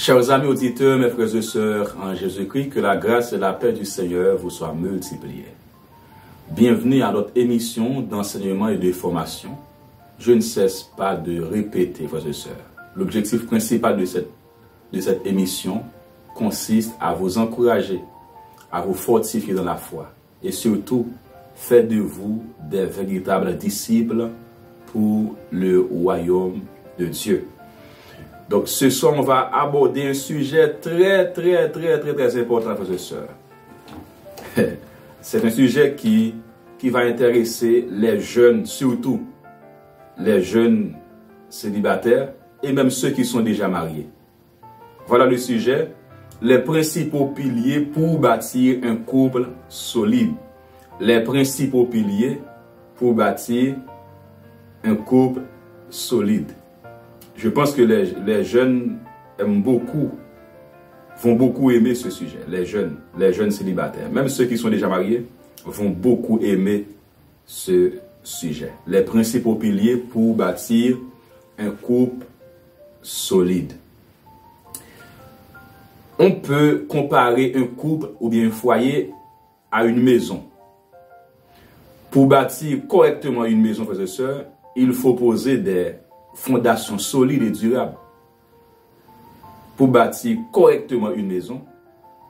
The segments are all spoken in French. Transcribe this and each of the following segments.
Chers amis auditeurs, mes frères et sœurs en Jésus-Christ, que la grâce et la paix du Seigneur vous soient multipliées. Bienvenue à notre émission d'enseignement et de formation. Je ne cesse pas de répéter, frères et sœurs. L'objectif principal de cette émission consiste à vous encourager, à vous fortifier dans la foi et surtout, faites de vous des véritables disciples pour le royaume de Dieu. Donc, ce soir, on va aborder un sujet très important, frères et sœurs. C'est un sujet qui va intéresser les jeunes, surtout les jeunes célibataires et même ceux qui sont déjà mariés. Voilà le sujet, les principaux piliers pour bâtir un couple solide. Les principaux piliers pour bâtir un couple solide. Je pense que les jeunes vont beaucoup aimer ce sujet. Les jeunes célibataires, même ceux qui sont déjà mariés, vont beaucoup aimer ce sujet. Les principaux piliers pour bâtir un couple solide. On peut comparer un couple ou bien un foyer à une maison. Pour bâtir correctement une maison, frères et sœurs, il faut poser des fondations solides et durables. Pour bâtir correctement une maison,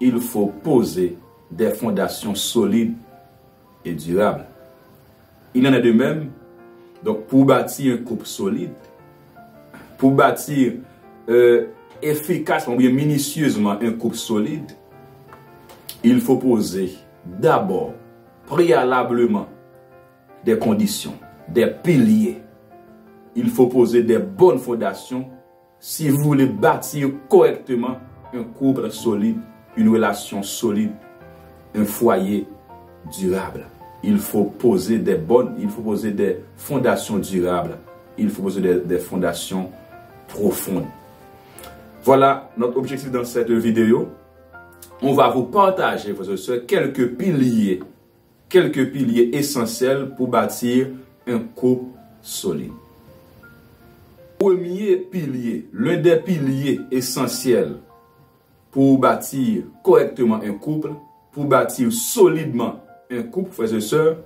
il faut poser des fondations solides et durables. Il en est de même, donc pour bâtir un couple solide, pour bâtir efficacement, bien minutieusement un couple solide, il faut poser d'abord, préalablement, des conditions, des piliers. Il faut poser des bonnes fondations si vous voulez bâtir correctement un couple solide, une relation solide, un foyer durable. Il faut poser des fondations durables. Il faut poser des fondations profondes. Voilà notre objectif dans cette vidéo. On va vous partager, frères et sœurs, quelques piliers essentiels pour bâtir un couple solide. Premier pilier, l'un des piliers essentiels pour bâtir correctement un couple, pour bâtir solidement un couple, frères et sœurs,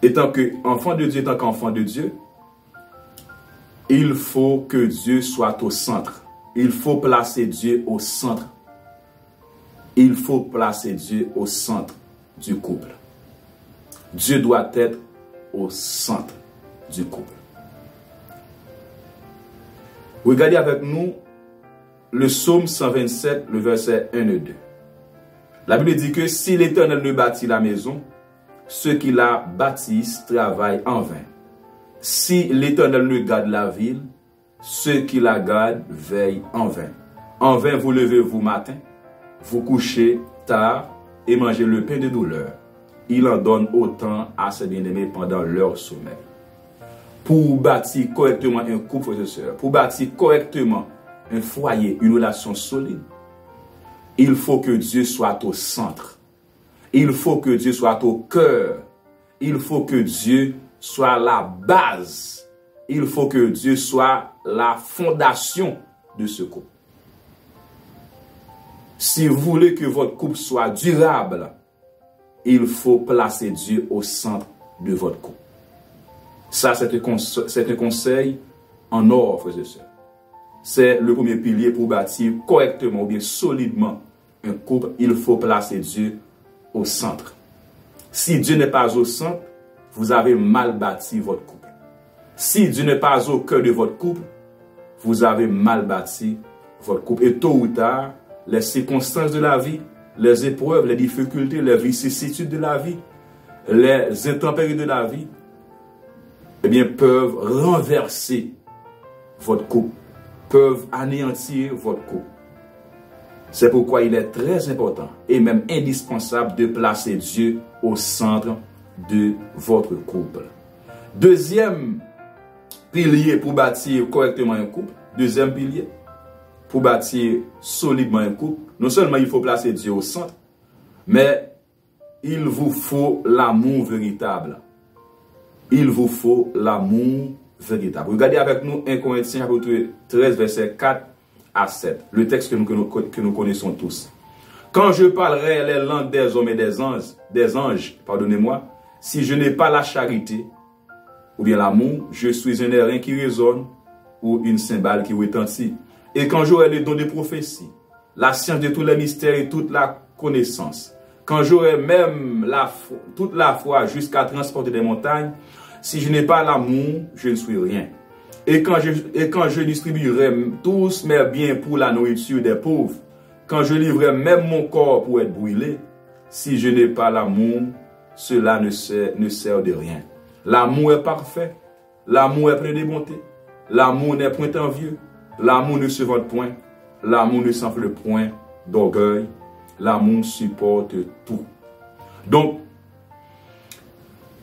étant qu'enfant de Dieu, il faut que Dieu soit au centre. Il faut placer Dieu au centre. Il faut placer Dieu au centre du couple. Dieu doit être au centre du couple. Regardez avec nous le psaume 127, le verset 1 et 2. La Bible dit que si l'Éternel ne bâtit la maison, ceux qui la bâtissent travaillent en vain. Si l'Éternel ne garde la ville, ceux qui la gardent veillent en vain. En vain vous levez-vous matin, vous couchez tard et mangez le pain de douleur. Il en donne autant à ses bien-aimés pendant leur sommeil. Pour bâtir correctement un couple, frères et sœurs, pour bâtir correctement un foyer, une relation solide, il faut que Dieu soit au centre. Il faut que Dieu soit au cœur. Il faut que Dieu soit la base. Il faut que Dieu soit la fondation de ce couple. Si vous voulez que votre couple soit durable, il faut placer Dieu au centre de votre couple. Ça, c'est un conseil en or, frères et sœurs. C'est le premier pilier pour bâtir correctement ou bien solidement un couple. Il faut placer Dieu au centre. Si Dieu n'est pas au centre, vous avez mal bâti votre couple. Si Dieu n'est pas au cœur de votre couple, vous avez mal bâti votre couple. Et tôt ou tard, les circonstances de la vie, les épreuves, les difficultés, les vicissitudes de la vie, les intempéries de la vie, eh bien, peuvent renverser votre couple, peuvent anéantir votre couple. C'est pourquoi il est très important et même indispensable de placer Dieu au centre de votre couple. Deuxième pilier pour bâtir correctement un couple, deuxième pilier pour bâtir solidement un couple, non seulement il faut placer Dieu au centre, mais il vous faut l'amour véritable. Il vous faut l'amour véritable. Regardez avec nous 1 Corinthiens chapitre 13, verset 4 à 7. Le texte que nous connaissons tous. Quand je parlerai les langues des hommes et des anges, pardonnez-moi, si je n'ai pas la charité, ou bien l'amour, je suis un airain qui résonne, ou une cymbale qui retentit. Et quand j'aurai les dons de prophétie, la science de tous les mystères et toute la connaissance, quand j'aurai même toute la foi jusqu'à transporter des montagnes, si je n'ai pas l'amour, je ne suis rien. Et quand je distribuerai tous mes biens pour la nourriture des pauvres, quand je livrerai même mon corps pour être brûlé, si je n'ai pas l'amour, cela ne sert de rien. L'amour est parfait, l'amour est plein de bonté, l'amour n'est point envieux, l'amour ne se vante point, l'amour ne s'enfle point d'orgueil, l'amour supporte tout. Donc,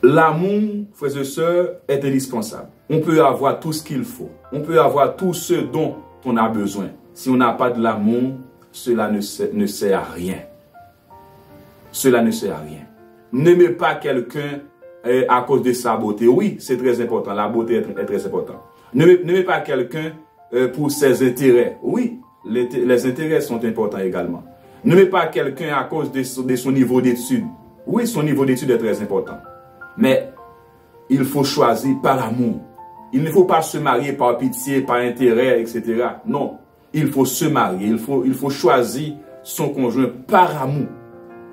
l'amour, frères et sœurs, est indispensable. On peut avoir tout ce qu'il faut. On peut avoir tout ce dont on a besoin. Si on n'a pas de l'amour, cela ne sert à rien. Cela ne sert à rien. N'aimez pas quelqu'un à cause de sa beauté. Oui, c'est très important. La beauté est très importante. N'aimez pas quelqu'un pour ses intérêts. Oui, les intérêts sont importants également. N'aimez pas quelqu'un à cause de son niveau d'études. Oui, son niveau d'études est très important. Mais il faut choisir par amour. Il ne faut pas se marier par pitié, par intérêt, etc. Non, il faut se marier. Il faut choisir son conjoint par amour.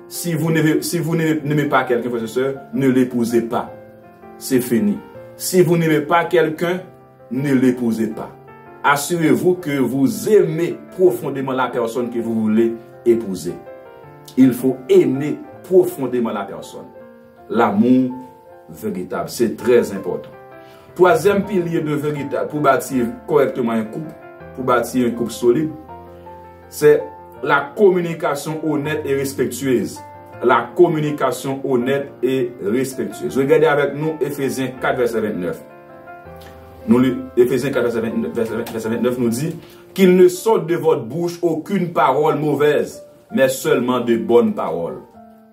Si vous n'aimez pas quelqu'un, frères et sœurs, ne l'épousez pas. C'est fini. Si vous n'aimez pas quelqu'un, ne l'épousez pas. Assurez-vous que vous aimez profondément la personne que vous voulez épouser. Il faut aimer profondément la personne. L'amour véritable, c'est très important. Troisième pilier de véritable pour bâtir correctement un couple, pour bâtir un couple solide, c'est la communication honnête et respectueuse. La communication honnête et respectueuse. Regardez avec nous Éphésiens 4, verset 29. Éphésiens 4, verset 29 nous dit qu'il ne sorte de votre bouche aucune parole mauvaise, mais seulement de bonnes paroles.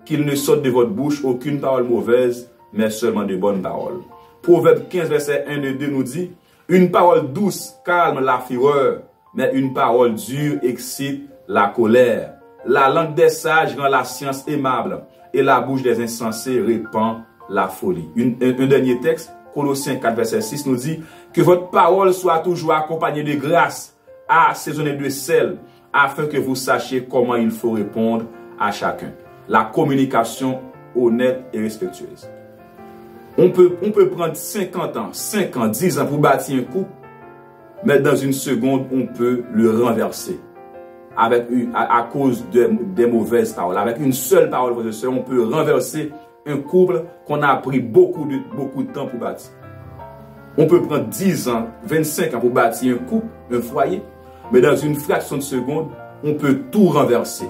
Qu'il ne sorte de votre bouche aucune parole mauvaise, mais seulement de bonnes paroles. Proverbe 15, verset 1 et 2 nous dit une parole douce calme la fureur, mais une parole dure excite la colère. La langue des sages rend la science aimable, et la bouche des insensés répand la folie. Un dernier texte, Colossiens 4, verset 6 nous dit que votre parole soit toujours accompagnée de grâce, assaisonnée de sel, afin que vous sachiez comment il faut répondre à chacun. La communication honnête et respectueuse. On peut prendre 50 ans, 5 ans, 10 ans pour bâtir un couple, mais dans une seconde, on peut le renverser. À cause des mauvaises paroles. Avec une seule parole, on peut renverser un couple qu'on a pris beaucoup de temps pour bâtir. On peut prendre 10 ans, 25 ans pour bâtir un couple, un foyer, mais dans une fraction de seconde, on peut tout renverser.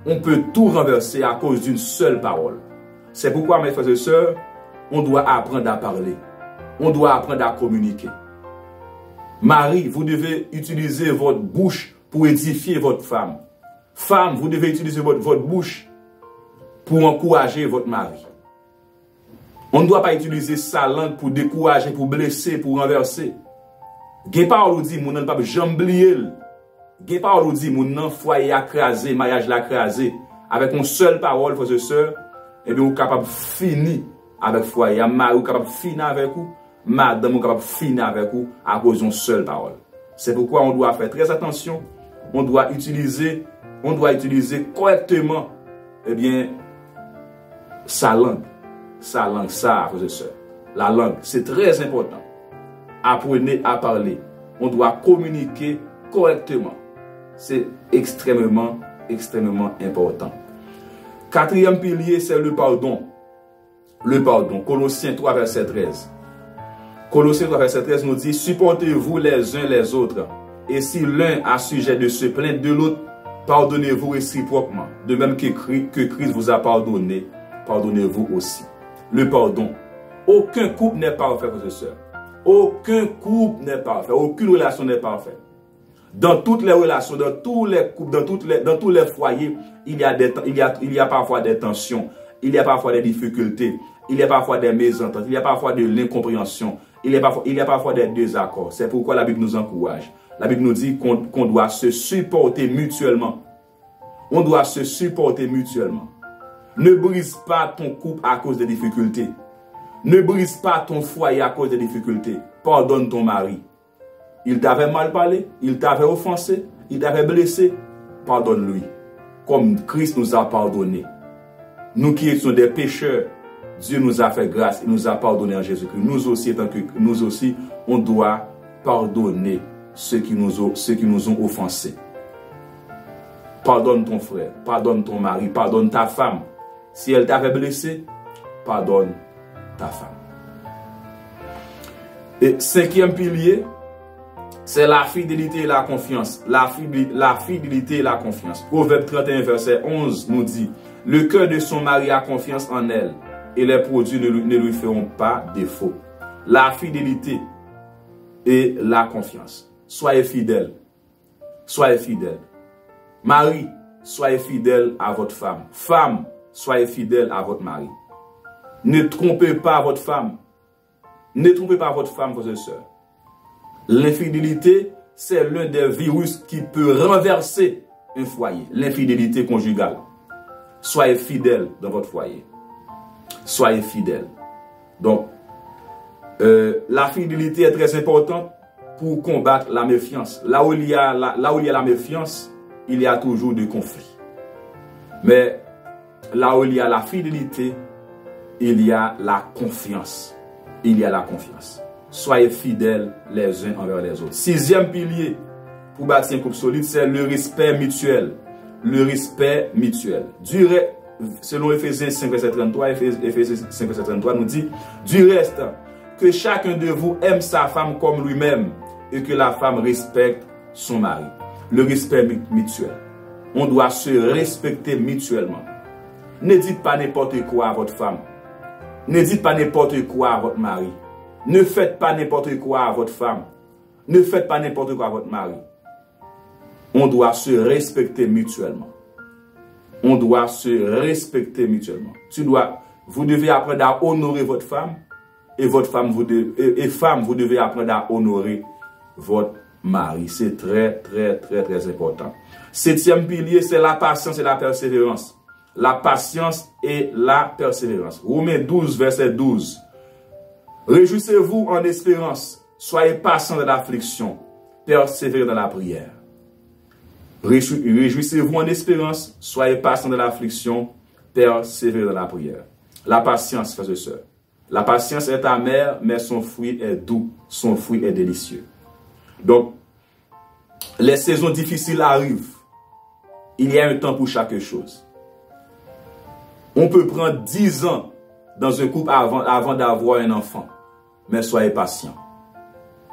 On peut tout renverser à cause d'une seule parole. C'est pourquoi, mes frères et sœurs, on doit apprendre à parler. On doit apprendre à communiquer. Marie, vous devez utiliser votre bouche pour édifier votre femme. Femme, vous devez utiliser votre bouche pour encourager votre mari. On ne doit pas utiliser sa langue pour décourager, pour blesser, pour renverser. Gen parole dit, mon nan pas jamblier. Gen parole dit, mon nan foyer écrasé, mariage écrasé. Avec une seule parole, frères et sœurs, et bien, vous êtes capable de finir avec foyer. Mari, vous êtes capable de finir avec vous. Madame, vous êtes capable de finir avec vous à cause d'une seule parole. C'est pourquoi on doit faire très attention. On doit utiliser correctement, eh bien, sa langue, ça, frères et sœurs. La langue, c'est très important. Apprenez à parler. On doit communiquer correctement. C'est extrêmement important. Quatrième pilier, c'est le pardon. Le pardon. Colossiens 3, verset 13. Colossiens 3, verset 13 nous dit, supportez-vous les uns les autres. Et si l'un a sujet de se plaindre de l'autre, pardonnez-vous réciproquement. De même que Christ vous a pardonné, pardonnez-vous aussi. Le pardon. Aucun couple n'est parfait, frères et sœurs. Aucun couple n'est parfait. Aucune relation n'est parfaite. Dans toutes les relations, dans tous les couples, dans tous les foyers, il y a parfois des tensions, il y a parfois des difficultés, il y a parfois des mésententes, il y a parfois de l'incompréhension, il y a parfois des désaccords. C'est pourquoi la Bible nous encourage. La Bible nous dit qu'on doit se supporter mutuellement. On doit se supporter mutuellement. Ne brise pas ton couple à cause des difficultés. Ne brise pas ton foyer à cause des difficultés. Pardonne ton mari. Il t'avait mal parlé, il t'avait offensé, il t'avait blessé. Pardonne-lui. Comme Christ nous a pardonné. Nous qui étions des pécheurs, Dieu nous a fait grâce, il nous a pardonné en Jésus-Christ. Nous aussi, on doit pardonner ceux qui nous ont offensés. Pardonne ton frère, pardonne ton mari, pardonne ta femme. Si elle t'avait blessé, pardonne ta femme. Et cinquième pilier, c'est la fidélité et la confiance. La fidélité et la confiance. Proverbe 31, verset 11 nous dit, le cœur de son mari a confiance en elle et les produits ne lui feront pas défaut. La fidélité et la confiance. Soyez fidèles. Soyez fidèles. Mari, soyez fidèles à votre femme. Femme, soyez fidèles à votre mari. Ne trompez pas votre femme. Ne trompez pas votre femme, vos sœurs. L'infidélité, c'est l'un des virus qui peut renverser un foyer. L'infidélité conjugale. Soyez fidèles dans votre foyer. Soyez fidèles. Donc, la fidélité est très importante pour combattre la méfiance. Là où il y a la méfiance, il y a toujours des conflits. Mais là où il y a la fidélité, il y a la confiance. Il y a la confiance. Soyez fidèles les uns envers les autres. Sixième pilier pour bâtir un couple solide, c'est le respect mutuel. Le respect mutuel. Selon Ephésiens 5, verset 33, Ephésiens 5, verset 33 nous dit, du reste, que chacun de vous aime sa femme comme lui-même et que la femme respecte son mari. Le respect mutuel. On doit se respecter mutuellement. Ne dites pas n'importe quoi à votre femme. Ne dites pas n'importe quoi à votre mari. Ne faites pas n'importe quoi à votre femme. Ne faites pas n'importe quoi à votre mari. On doit se respecter mutuellement. On doit se respecter mutuellement. Vous devez apprendre à honorer votre femme et vous devez apprendre à honorer votre mari. C'est très, très, très, très important. Septième pilier, c'est la patience et la persévérance. La patience et la persévérance. Romains 12, verset 12. Réjouissez-vous en espérance. Soyez patients dans l'affliction. Persévérez dans la prière. Réjouissez-vous en espérance. Soyez patients dans l'affliction. Persévérez dans la prière. La patience, frères et sœurs. La patience est amère, mais son fruit est doux. Son fruit est délicieux. Donc, les saisons difficiles arrivent. Il y a un temps pour chaque chose. On peut prendre 10 ans dans un couple avant d'avoir un enfant. Mais soyez patient.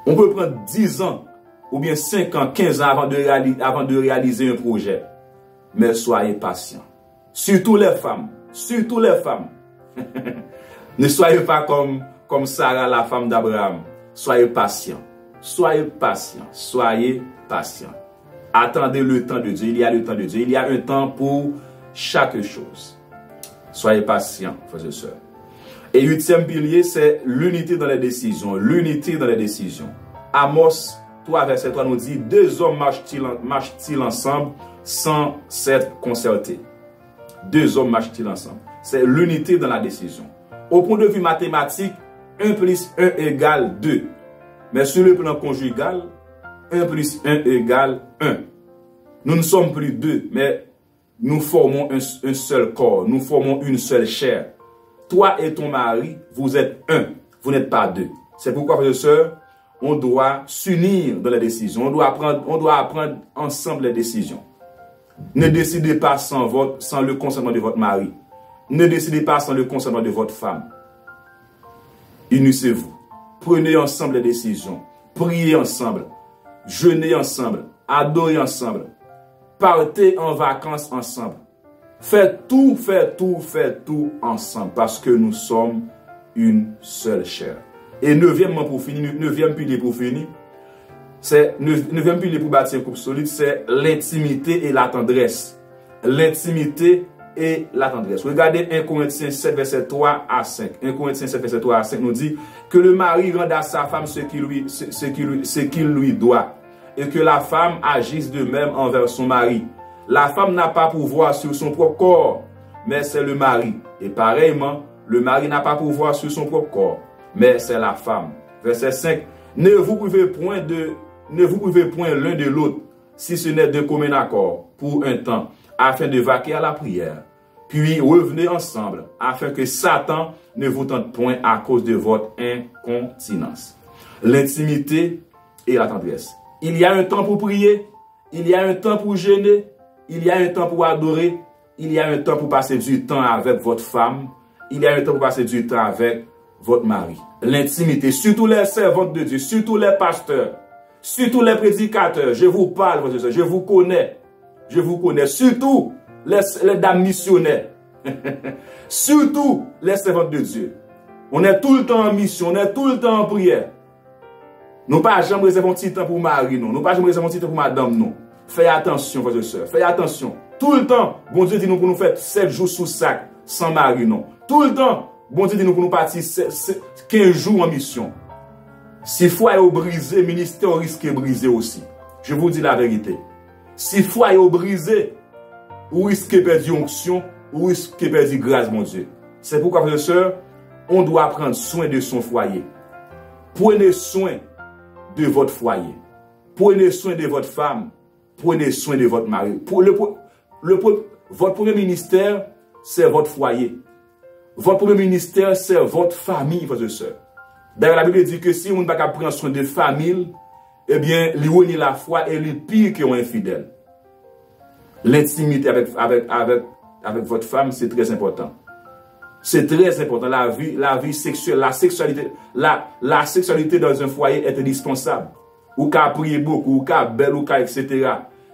On peut prendre 10 ans ou bien 5 ans, 15 ans avant de réaliser un projet. Mais soyez patient. Surtout les femmes. Surtout les femmes. Ne soyez pas comme Sarah, la femme d'Abraham. Soyez patient. Soyez patient. Soyez patient. Attendez le temps de Dieu. Il y a le temps de Dieu. Il y a un temps pour chaque chose. Soyez patients, frères et sœurs. Et huitième pilier, c'est l'unité dans les décisions. L'unité dans les décisions. Amos 3, verset 3 nous dit, deux hommes marchent-ils ensemble sans s'être concertés. Deux hommes marchent-ils ensemble. C'est l'unité dans la décision. Au point de vue mathématique, 1 plus 1 égale 2. Mais sur le plan conjugal, 1 plus 1 égale 1. Nous ne sommes plus deux, mais nous formons un seul corps. Nous formons une seule chair. Toi et ton mari, vous êtes un. Vous n'êtes pas deux. C'est pourquoi, frères et sœurs, on doit s'unir dans les décisions. On doit apprendre ensemble les décisions. Ne décidez pas sans le consentement de votre mari. Ne décidez pas sans le consentement de votre femme. Unissez-vous. Prenez ensemble les décisions. Priez ensemble. Jeûnez ensemble. Adorez ensemble. Partez en vacances ensemble. Faites tout ensemble. Parce que nous sommes une seule chair. Et neuvièmement pour finir, neuvième pilier pour finir, neuvième pilier pour bâtir un couple solide, c'est l'intimité et la tendresse. L'intimité et la tendresse. Regardez 1 Corinthiens 7, verset 3 à 5. 1 Corinthiens 7, verset 3 à 5 nous dit que le mari rende à sa femme ce qu'il lui doit. et que la femme agisse de même envers son mari. La femme n'a pas pouvoir sur son propre corps, mais c'est le mari. Et pareillement, le mari n'a pas pouvoir sur son propre corps, mais c'est la femme. Verset 5. Ne vous privez point l'un de l'autre, si ce n'est de commun accord, pour un temps, afin de vaquer à la prière. Puis revenez ensemble, afin que Satan ne vous tente point à cause de votre incontinence. L'intimité et la tendresse. Il y a un temps pour prier, il y a un temps pour jeûner, il y a un temps pour adorer, il y a un temps pour passer du temps avec votre femme, il y a un temps pour passer du temps avec votre mari. L'intimité, surtout les servantes de Dieu, surtout les pasteurs, surtout les prédicateurs, je vous parle, je vous connais, surtout les dames missionnaires, surtout les servantes de Dieu. On est tout le temps en mission, on est tout le temps en prière. Nous pas jamais réserver un petit temps pour mari, non. Nous pas jamais réserver un petit temps pour madame, non. Faites attention, frères et sœurs, faites attention. Tout le temps, bon Dieu dit nous pour nous faire 7 jours sous sac, sans mari, non. Tout le temps, bon Dieu dit nous pour nous partir 15 jours en mission. Si foyer est brisé, ministère risque de briser aussi. Je vous dis la vérité. Si foyer est brisé, ou risque de perdre onction, ou risque de perdre grâce, mon Dieu. C'est pourquoi, frères et sœurs, on doit prendre soin de son foyer. Prenez soin de votre foyer. Prenez soin de votre femme. Prenez soin de votre mari. Votre premier ministère, c'est votre foyer. Votre premier ministère, c'est votre famille, frères et sœurs. D'ailleurs, la Bible dit que si on ne peut pas prendre soin de famille, eh bien, il la foi et il pire qu'un infidèle. L'intimité avec votre femme, c'est très important. C'est très important. La vie sexuelle, la sexualité dans un foyer est indispensable. Ou qu'à prier beaucoup, ou qu'à belle, ou qu'à etc.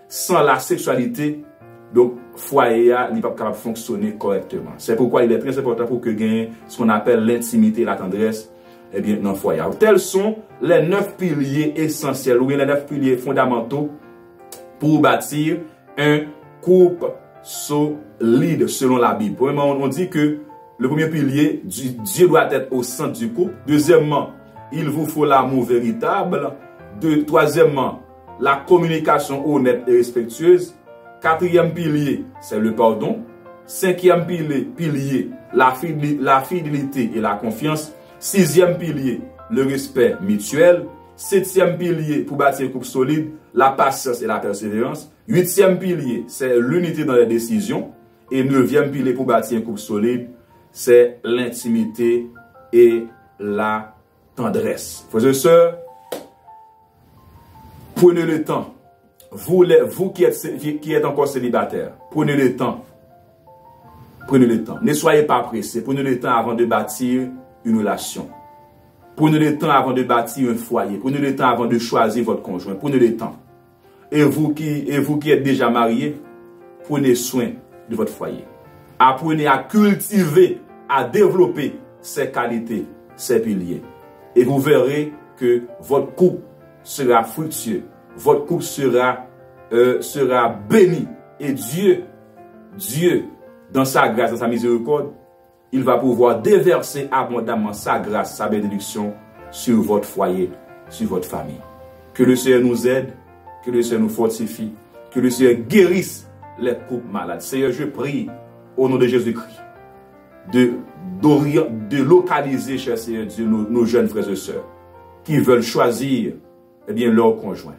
Sans la sexualité, donc, foyer n'est pas capable de fonctionner correctement. C'est pourquoi il est très important pour que gagne ce qu'on appelle l'intimité et la tendresse, eh bien, dans le foyer. Alors, tels sont les 9 piliers essentiels, ou les 9 piliers fondamentaux pour bâtir un couple solide selon la Bible. Premièrement, on dit que le premier pilier, Dieu doit être au centre du couple. Deuxièmement, il vous faut l'amour véritable. Troisièmement, la communication honnête et respectueuse. Quatrième pilier, c'est le pardon. Cinquième pilier, la fidélité et la confiance. Sixième pilier, le respect mutuel. Septième pilier, pour bâtir un couple solide, la patience et la persévérance. Huitième pilier, c'est l'unité dans les décisions. Et neuvième pilier, pour bâtir un couple solide, c'est l'intimité et la tendresse. Frères et sœurs, prenez le temps. Vous qui êtes encore célibataire, prenez le temps. Prenez le temps. Ne soyez pas pressés. Prenez le temps avant de bâtir une relation. Prenez le temps avant de bâtir un foyer. Prenez le temps avant de choisir votre conjoint. Prenez le temps. Et vous qui êtes déjà mariés, prenez soin de votre foyer. Apprenez à cultiver, à développer ces qualités, ces piliers. Et vous verrez que votre couple sera fructueux. Votre couple sera béni. Et Dieu, dans sa grâce, dans sa miséricorde, il va pouvoir déverser abondamment sa grâce, sa bénédiction sur votre foyer, sur votre famille. Que le Seigneur nous aide, que le Seigneur nous fortifie, que le Seigneur guérisse les couples malades. Seigneur, je prie au nom de Jésus-Christ de localiser, cher Seigneur Dieu, nos jeunes frères et sœurs qui veulent choisir eh bien, leur conjoint.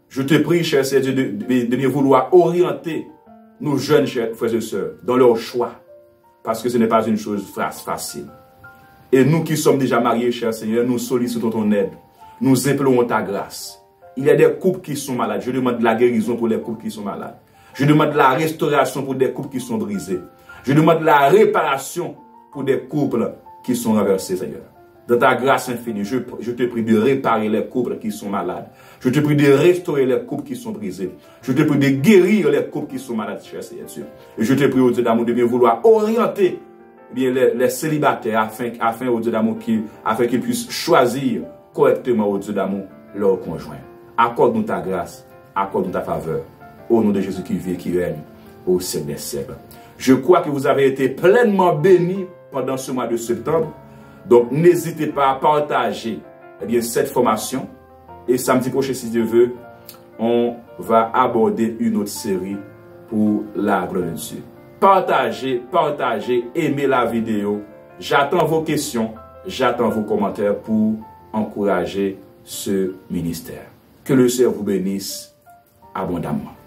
Je te prie, cher Seigneur Dieu, de bien vouloir orienter nos jeunes frères et sœurs dans leur choix. Parce que ce n'est pas une chose facile. Et nous qui sommes déjà mariés, cher Seigneur, nous sollicitons ton aide. Nous implorons ta grâce. Il y a des couples qui sont malades. Je demande la guérison pour les couples qui sont malades. Je demande la restauration pour des couples qui sont brisés. Je demande la réparation pour des couples qui sont renversés, Seigneur. Dans ta grâce infinie, je te prie de réparer les couples qui sont malades. Je te prie de restaurer les couples qui sont brisés. Je te prie de guérir les couples qui sont malades, cher Seigneur Dieu. Et je te prie, au Dieu d'amour, de bien vouloir orienter les célibataires afin au Dieu d'amour, afin qu'ils puissent choisir correctement, au Dieu d'amour, leur conjoint. Accorde-nous ta grâce, accorde-nous ta faveur. Au nom de Jésus qui vit et qui règne au siècle des siècles. Je crois que vous avez été pleinement bénis pendant ce mois de septembre. Donc, n'hésitez pas à partager cette formation. Et samedi prochain, si Dieu veut, on va aborder une autre série pour la gloire de Dieu. Partagez, aimez la vidéo. J'attends vos questions, j'attends vos commentaires pour encourager ce ministère. Que le Seigneur vous bénisse abondamment.